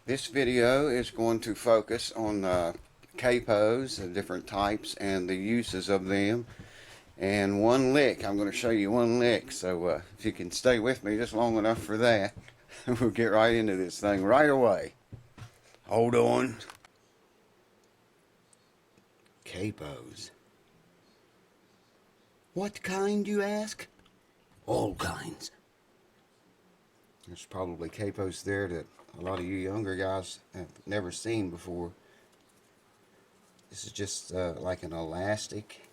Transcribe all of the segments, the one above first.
This video is going to focus on capos, the different types and the uses of them, and one lick. I'm going to show you one lick, so if you can stay with me just long enough for that, we'll get right into this thing right away. Hold on. Capos. What kind, you ask? All kinds. There's probably capos there that a lot of you younger guys have never seen before. This is just like an elastic.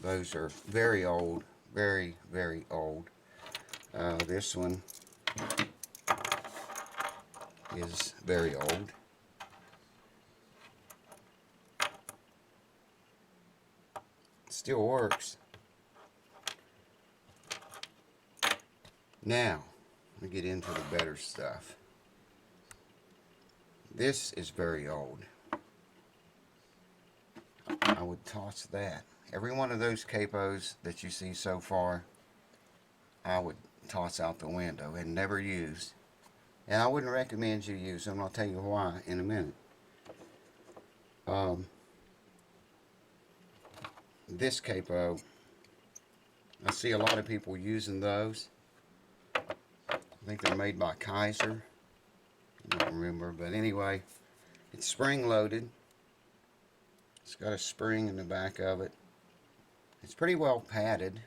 Those are very old, very, very old. This one is very old. It still works. Now, let me get into the better stuff. This is very old. I would toss that. Every one of those capos that you see so far, I would toss out the window and never use. And I wouldn't recommend you use them. I'll tell you why in a minute. This capo, I see a lot of people using those. I think they're made by Kaiser. I don't remember, but anyway, it's spring loaded. It's got a spring in the back of it. It's pretty well padded.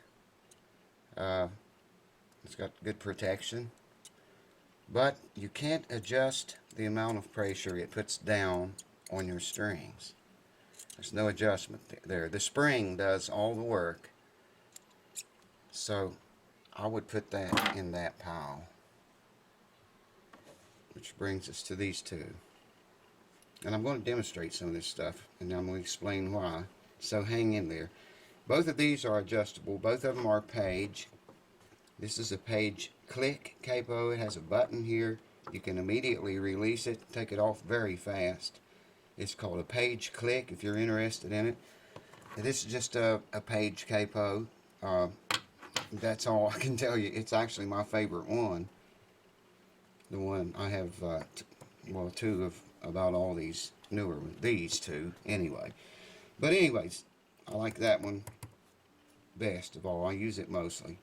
It's got good protection, but you can't adjust the amount of pressure it puts down on your strings. There's no adjustment there. The spring does all the work, so I would put that in that pile. Which brings us to these two. And I'm going to demonstrate some of this stuff, and I'm going to explain why. So hang in there. Both of these are adjustable. Both of them are page. This is a page click capo. It has a button here. You can immediately release it, take it off very fast. It's called a page click if you're interested in it. And this is just a page capo. That's all I can tell you. It's actually my favorite one. The one I have, well, two of about all these newer ones. These two, anyway. But anyways, I like that one best of all. I use it mostly.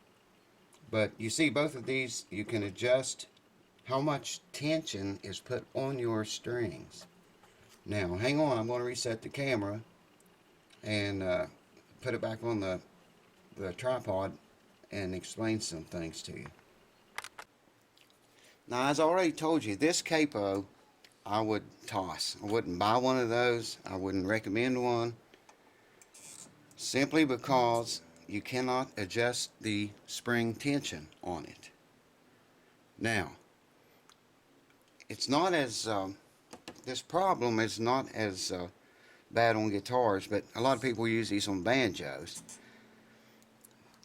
But you see, both of these, you can adjust how much tension is put on your strings. Now, hang on. I'm going to reset the camera and put it back on the tripod and explain some things to you. Now, as I already told you, this capo I would toss. I wouldn't buy one of those. I wouldn't recommend one, simply because you cannot adjust the spring tension on it. Now, it's not as this problem is not as bad on guitars, but a lot of people use these on banjos.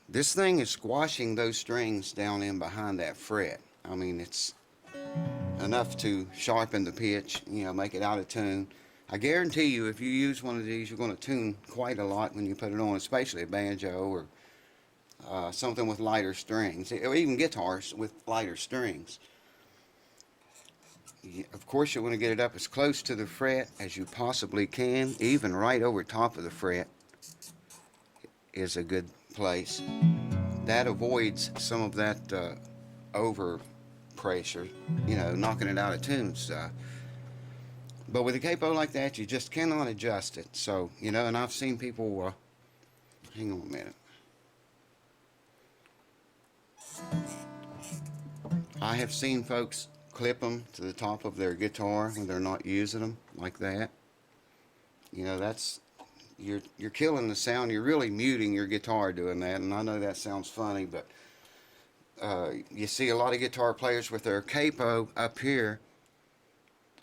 This thing is squashing those strings down in behind that fret. I mean, it's enough to sharpen the pitch, you know, make it out of tune. I guarantee you, if you use one of these, you're going to tune quite a lot when you put it on, especially a banjo or something with lighter strings, or even guitars with lighter strings. Of course, you want to get it up as close to the fret as you possibly can. Even right over top of the fret is a good place. That avoids some of that over pressure, you know, knocking it out of tune stuff. But with a capo like that, you just cannot adjust it. So, you know, and I've seen people, hang on a minute. I have seen folks clip them to the top of their guitar when they're not using them like that. You know, that's, you're killing the sound. You're really muting your guitar doing that. And I know that sounds funny, but you see a lot of guitar players with their capo up here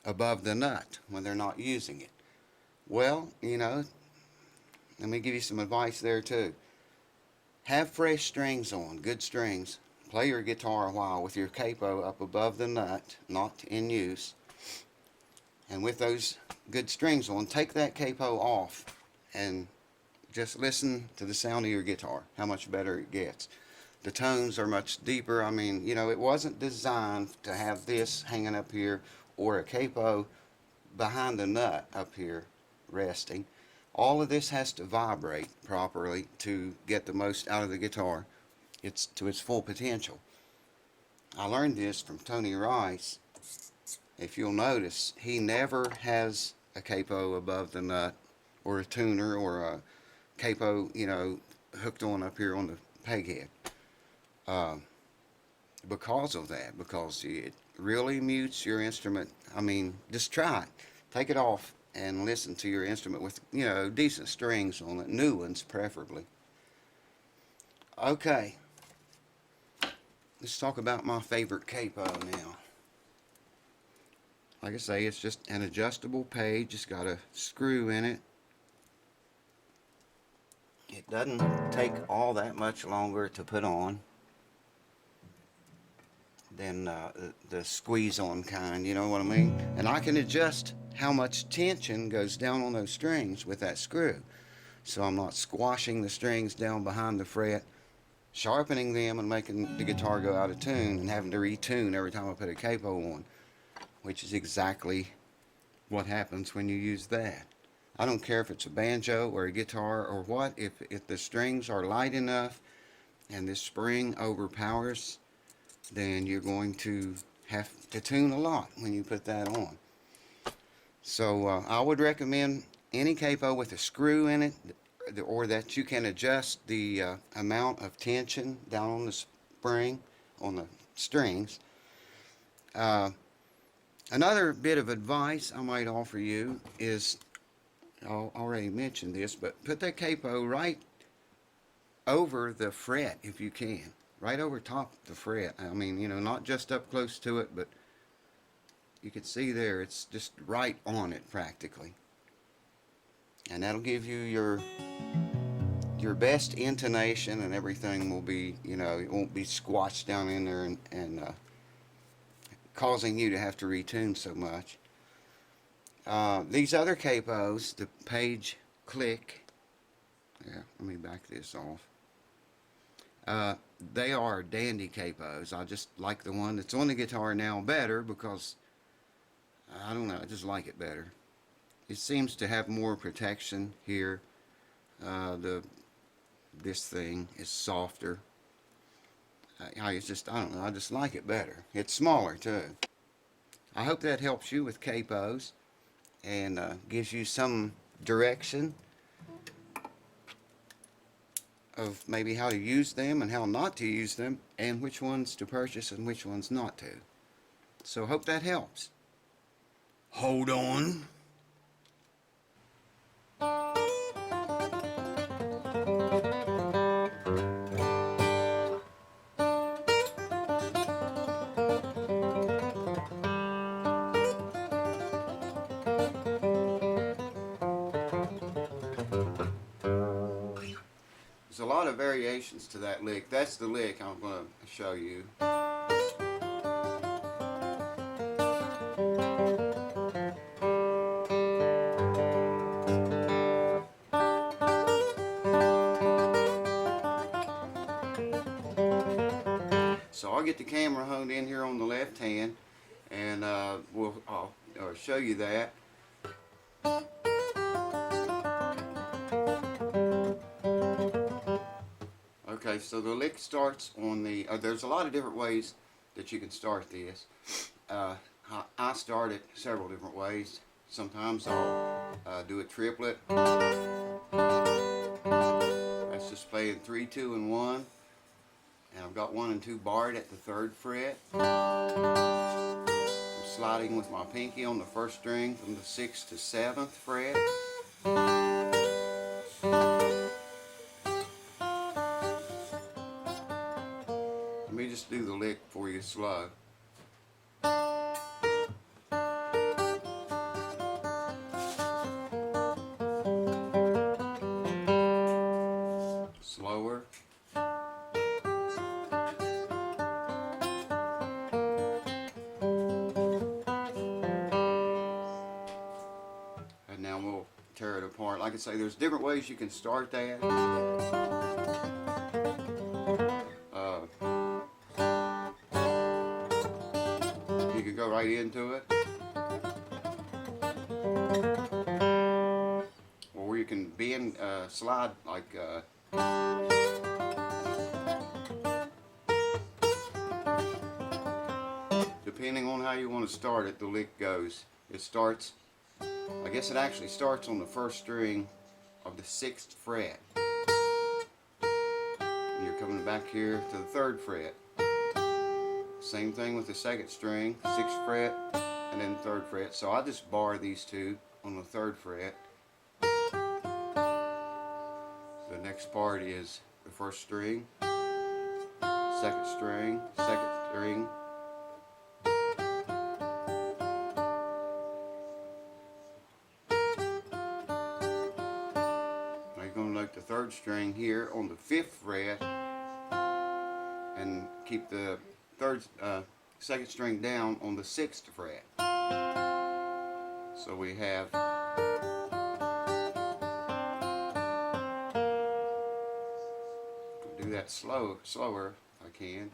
above the nut when they're not using it. Well, you know, let me give you some advice there too. Have fresh strings on, good strings. Play your guitar a while with your capo up above the nut, not in use. And with those good strings on, take that capo off and just listen to the sound of your guitar, how much better it gets. The tones are much deeper. I mean, you know, it wasn't designed to have this hanging up here or a capo behind the nut up here resting. All of this has to vibrate properly to get the most out of the guitar. It's to its full potential. I learned this from Tony Rice. If you'll notice, he never has a capo above the nut or a tuner or a capo, you know, hooked on up here on the peg head. Because of that, because it really mutes your instrument. I mean, just try it. Take it off and listen to your instrument with, you know, decent strings on it, new ones preferably. Okay, let's talk about my favorite capo now. Like I say, it's just an adjustable page. It's got a screw in it. It doesn't take all that much longer to put on than the squeeze-on kind, you know what I mean? And I can adjust how much tension goes down on those strings with that screw. So I'm not squashing the strings down behind the fret, sharpening them and making the guitar go out of tune and having to retune every time I put a capo on, which is exactly what happens when you use that. I don't care if it's a banjo or a guitar or what, if the strings are light enough and this spring overpowers, then you're going to have to tune a lot when you put that on. So I would recommend any capo with a screw in it, or that you can adjust the amount of tension down on the spring, on the strings. Another bit of advice I might offer you is, I already mentioned this, but put that capo right over the fret if you can. Right over top the fret. I mean, you know, not just up close to it, but you can see there, it's just right on it practically. And that'll give you your best intonation, and everything will be, you know, it won't be squashed down in there and causing you to have to retune so much. These other capos, the page click, yeah, let me back this off. They are dandy capos. I just like the one that's on the guitar now better because, I don't know, I just like it better. It seems to have more protection here. This thing is softer. I don't know, I just like it better. It's smaller too. I hope that helps you with capos and gives you some direction of maybe how to use them and how not to use them, and which ones to purchase and which ones not to. So hope that helps. Hold on. There's a lot of variations to that lick. That's the lick I'm going to show you. So I'll get the camera honed in here on the left hand, and I'll show you that. Okay, so the lick starts on the, there's a lot of different ways that you can start this. I start it several different ways. Sometimes I'll do a triplet. That's just playing 3, 2, and 1. And I've got 1 and 2 barred at the 3rd fret. I'm sliding with my pinky on the 1st string from the 6th to 7th fret. Let me just do the lick for you slow. Slower. And now we'll tear it apart. Like I say, there's different ways you can start that. go right into it. Or you can bend, slide like depending on how you want to start it, the lick goes. It starts, I guess it actually starts on the first string of the 6th fret. And you're coming back here to the 3rd fret. Same thing with the 2nd string, 6th fret, and then 3rd fret. So I just bar these two on the 3rd fret. The next part is the 1st string, 2nd string, 2nd string. Now you're going to note the 3rd string here on the 5th fret and keep the 2nd string down on the 6th fret. So we have do that slower if I can.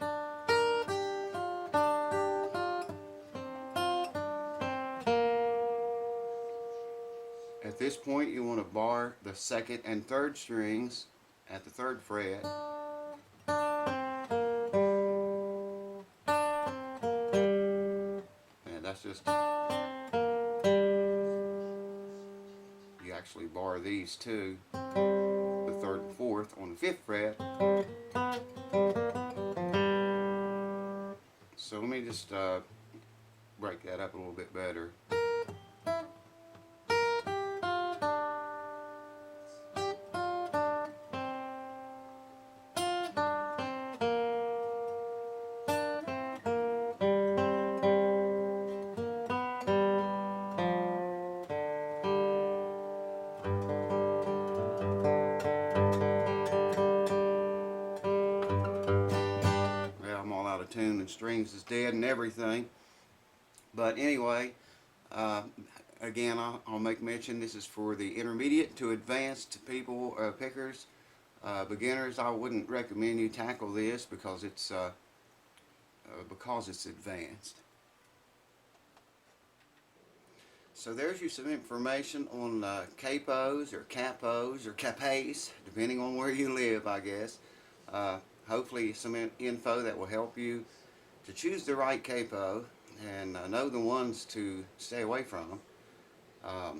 At this point you want to bar the 2nd and 3rd strings at the 3rd fret. And that's just, you actually bar these two, the 3rd and 4th on the 5th fret. So let me just break that up a little bit better. Tune and strings is dead and everything, but anyway, again I'll make mention this is for the intermediate to advanced people, pickers, beginners. I wouldn't recommend you tackle this because it's advanced. So there's you some information on capos or capes, depending on where you live, I guess. Hopefully some info that will help you to choose the right capo and know the ones to stay away from. I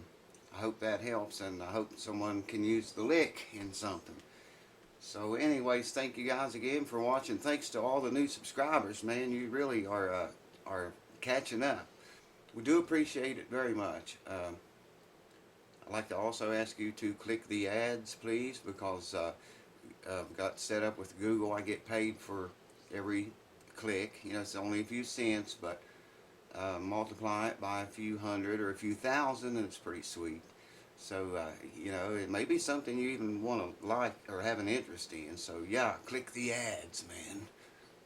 hope that helps, and I hope someone can use the lick in something. So anyways, thank you guys again for watching. Thanks to all the new subscribers, man. You really are catching up. We do appreciate it very much. I'd like to also ask you to click the ads, please, because I've got set up with Google. I get paid for every click. You know, it's only a few cents, but multiply it by a few hundred or a few thousand and it's pretty sweet. So you know, it may be something you even want to like or have an interest in. So yeah, click the ads, man.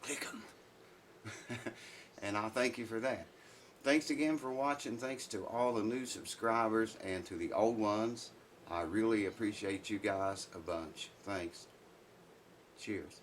Click them. And I thank you for that. Thanks again for watching. Thanks to all the new subscribers and to the old ones. I really appreciate you guys a bunch. Thanks. Cheers.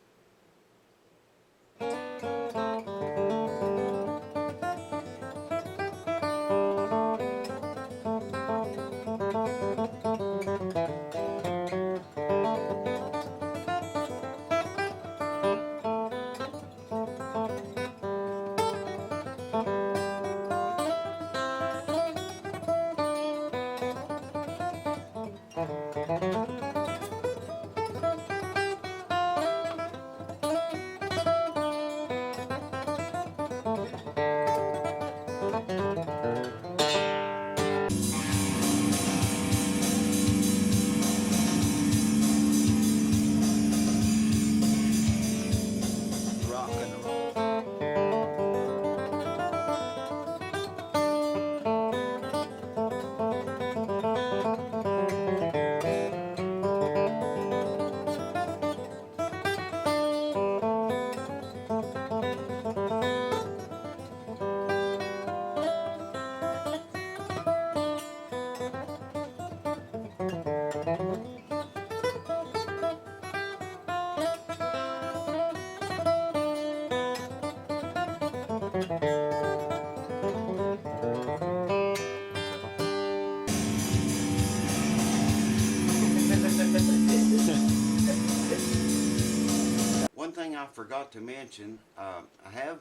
One thing I forgot to mention, I have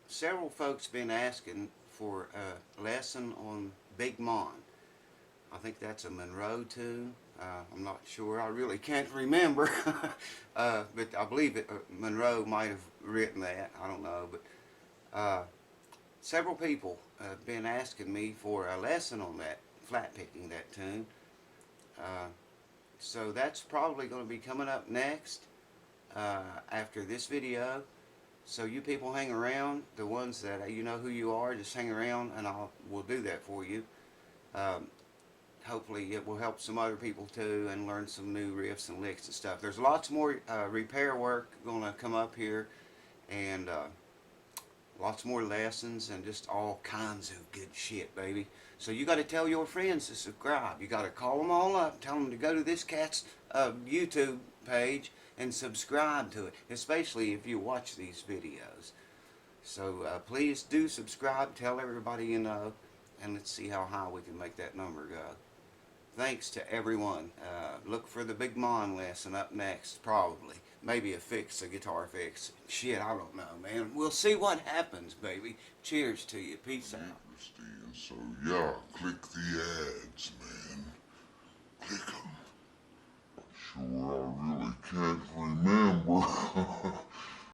several folks been asking for a lesson on Big Mon. I think that's a Monroe tune. I'm not sure. I really can't remember. But I believe Monroe might have written that. I don't know. But several people have been asking me for a lesson on that, flat picking that tune. So that's probably going to be coming up next after this video. So you people hang around, the ones that you know who you are, just hang around and we'll do that for you. Hopefully it will help some other people too and learn some new riffs and licks and stuff. There's lots more repair work going to come up here, and lots more lessons and just all kinds of good shit, baby. So you got to tell your friends to subscribe. You got to call them all up, tell them to go to this cat's YouTube page and subscribe to it, especially if you watch these videos. So please do subscribe, tell everybody you know, and let's see how high we can make that number go. Thanks to everyone. Look for the Big Mon lesson up next, probably. Maybe a guitar fix. Shit, I don't know, man. We'll see what happens, baby. Cheers to you. Peace out. So yeah, click the ads, man. Click them. Sure, I really can't remember.